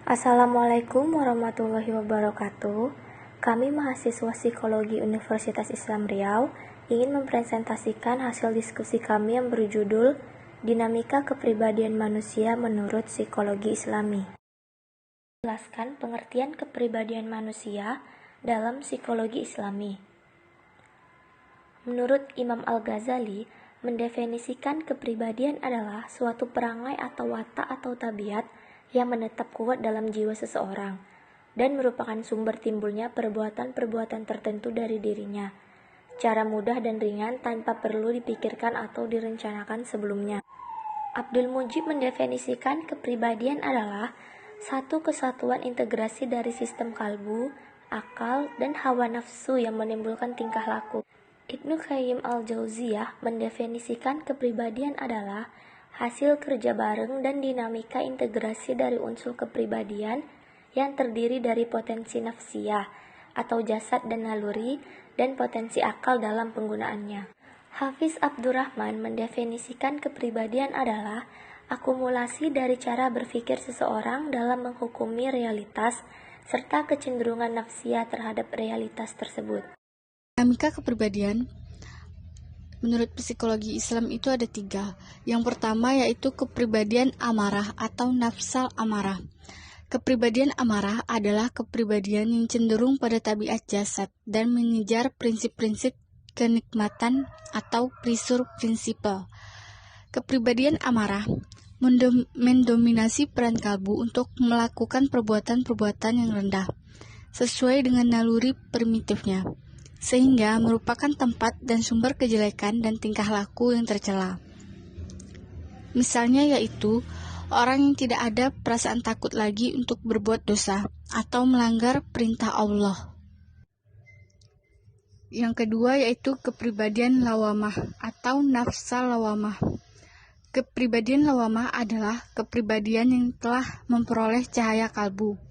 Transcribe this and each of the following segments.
Assalamualaikum warahmatullahi wabarakatuh. Kami mahasiswa Psikologi Universitas Islam Riau ingin mempresentasikan hasil diskusi kami yang berjudul Dinamika Kepribadian Manusia Menurut Psikologi Islami. Jelaskan pengertian kepribadian manusia dalam psikologi Islami. Menurut Imam Al-Ghazali, mendefinisikan kepribadian adalah suatu perangai atau watak atau tabiat yang menetap kuat dalam jiwa seseorang dan merupakan sumber timbulnya perbuatan-perbuatan tertentu dari dirinya, cara mudah dan ringan tanpa perlu dipikirkan atau direncanakan sebelumnya. Abdul Mujib mendefinisikan kepribadian adalah satu kesatuan integrasi dari sistem kalbu, akal, dan hawa nafsu yang menimbulkan tingkah laku. Ibnu Qayyim al-Jauziyah mendefinisikan kepribadian adalah hasil kerja bareng dan dinamika integrasi dari unsur kepribadian yang terdiri dari potensi nafsiyah atau jasad dan naluri dan potensi akal dalam penggunaannya. Hafiz Abdurrahman mendefinisikan kepribadian adalah akumulasi dari cara berpikir seseorang dalam menghukumi realitas serta kecenderungan nafsiyah terhadap realitas tersebut. Dinamika kepribadian menurut psikologi Islam itu ada 3. Yang pertama yaitu kepribadian amarah atau nafsal amarah. Kepribadian amarah adalah kepribadian yang cenderung pada tabiat jasad dan mengejar prinsip-prinsip kenikmatan atau pleasure principle. Kepribadian amarah mendominasi peran kalbu untuk melakukan perbuatan-perbuatan yang rendah, sesuai dengan naluri primitifnya, sehingga merupakan tempat dan sumber kejelekan dan tingkah laku yang tercela. Misalnya yaitu orang yang tidak ada perasaan takut lagi untuk berbuat dosa atau melanggar perintah Allah. Yang kedua yaitu kepribadian lawamah atau nafsal lawamah. Kepribadian lawamah adalah kepribadian yang telah memperoleh cahaya kalbu.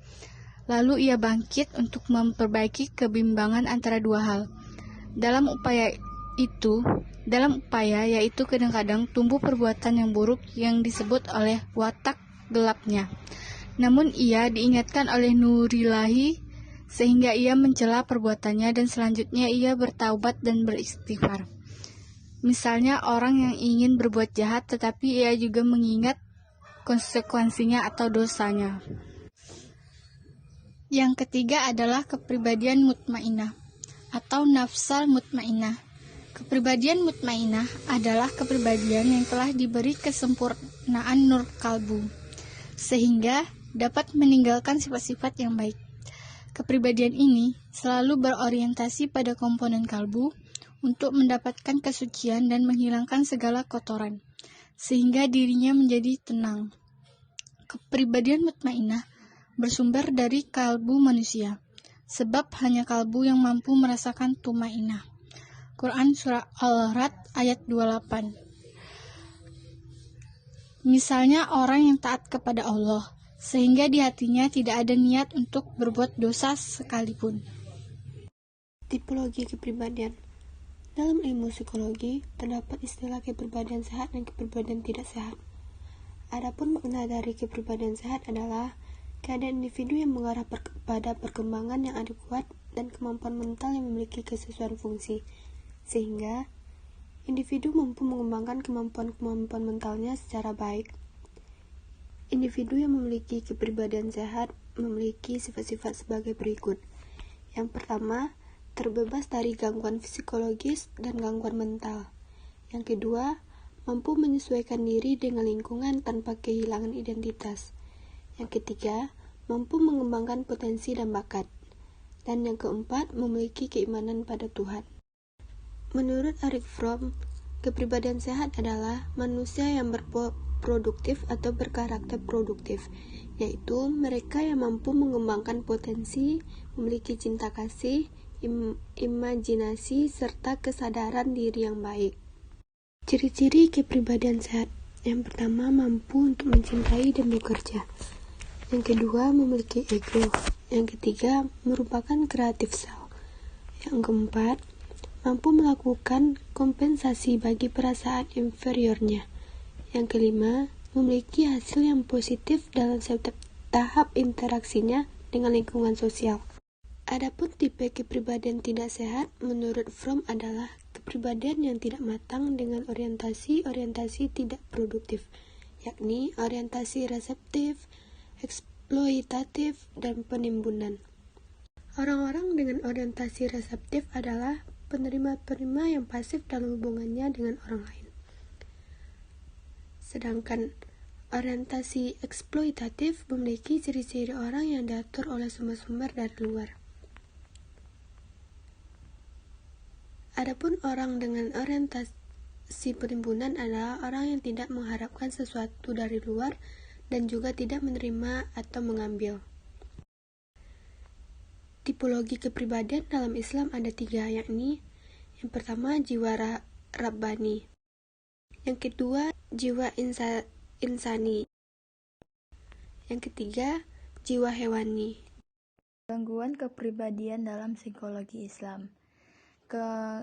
Lalu ia bangkit untuk memperbaiki kebimbangan antara dua hal. Dalam upaya yaitu kadang-kadang tumbuh perbuatan yang buruk yang disebut oleh watak gelapnya. Namun ia diingatkan oleh nurilahi sehingga ia mencela perbuatannya dan selanjutnya ia bertaubat dan beristighfar. Misalnya orang yang ingin berbuat jahat tetapi ia juga mengingat konsekuensinya atau dosanya. Yang ketiga adalah kepribadian mutmainah atau nafsal mutmainah. Kepribadian mutmainah adalah kepribadian yang telah diberi kesempurnaan nur kalbu, sehingga dapat meninggalkan sifat-sifat yang baik. Kepribadian ini selalu berorientasi pada komponen kalbu untuk mendapatkan kesucian dan menghilangkan segala kotoran, sehingga dirinya menjadi tenang. Kepribadian mutmainah bersumber dari kalbu manusia, sebab hanya kalbu yang mampu merasakan tumainah. Quran Surah Al-Ra'd ayat 28. Misalnya orang yang taat kepada Allah, sehingga di hatinya tidak ada niat untuk berbuat dosa sekalipun. Tipologi kepribadian. Dalam ilmu psikologi, terdapat istilah kepribadian sehat dan kepribadian tidak sehat. Adapun makna dari kepribadian sehat adalah keadaan individu yang mengarah pada perkembangan yang adekuat dan kemampuan mental yang memiliki kesesuaian fungsi, sehingga individu mampu mengembangkan kemampuan-kemampuan mentalnya secara baik. Individu yang memiliki kepribadian sehat memiliki sifat-sifat sebagai berikut. Yang pertama, terbebas dari gangguan psikologis dan gangguan mental. Yang kedua, mampu menyesuaikan diri dengan lingkungan tanpa kehilangan identitas. Yang ketiga, mampu mengembangkan potensi dan bakat. Dan yang keempat, memiliki keimanan pada Tuhan. Menurut Erich Fromm, kepribadian sehat adalah manusia yang berproduktif atau berkarakter produktif, yaitu mereka yang mampu mengembangkan potensi, memiliki cinta kasih, imajinasi, serta kesadaran diri yang baik. Ciri-ciri kepribadian sehat. Yang pertama, mampu untuk mencintai dan bekerja. Yang kedua, memiliki ego. Yang ketiga, merupakan creative self. Yang keempat, mampu melakukan kompensasi bagi perasaan inferiornya. Yang kelima, memiliki hasil yang positif dalam setiap tahap interaksinya dengan lingkungan sosial. Adapun tipe kepribadian tidak sehat menurut Fromm adalah kepribadian yang tidak matang dengan orientasi tidak produktif, yakni orientasi reseptif, eksploitatif, dan penimbunan. Orang-orang dengan orientasi reseptif adalah penerima-penerima yang pasif dalam hubungannya dengan orang lain. Sedangkan orientasi eksploitatif memiliki ciri-ciri orang yang diatur oleh sumber-sumber dari luar. Adapun orang dengan orientasi penimbunan adalah orang yang tidak mengharapkan sesuatu dari luar dan juga tidak menerima atau mengambil. Tipologi kepribadian dalam Islam ada 3, yakni yang pertama jiwa rabbani, yang kedua jiwa insani, yang ketiga jiwa hewani. Gangguan kepribadian dalam psikologi Islam.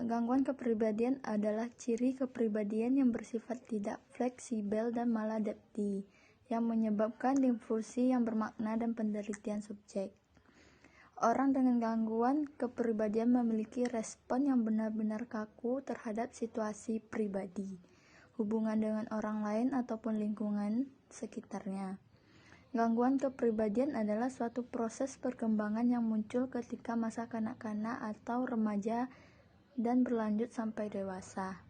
Gangguan kepribadian adalah ciri kepribadian yang bersifat tidak fleksibel dan maladaptif, yang menyebabkan disfungsi yang bermakna dan penderitaan subjek. Orang dengan gangguan kepribadian memiliki respon yang benar-benar kaku terhadap situasi pribadi, hubungan dengan orang lain ataupun lingkungan sekitarnya. Gangguan kepribadian adalah suatu proses perkembangan yang muncul ketika masa kanak-kanak atau remaja dan berlanjut sampai dewasa.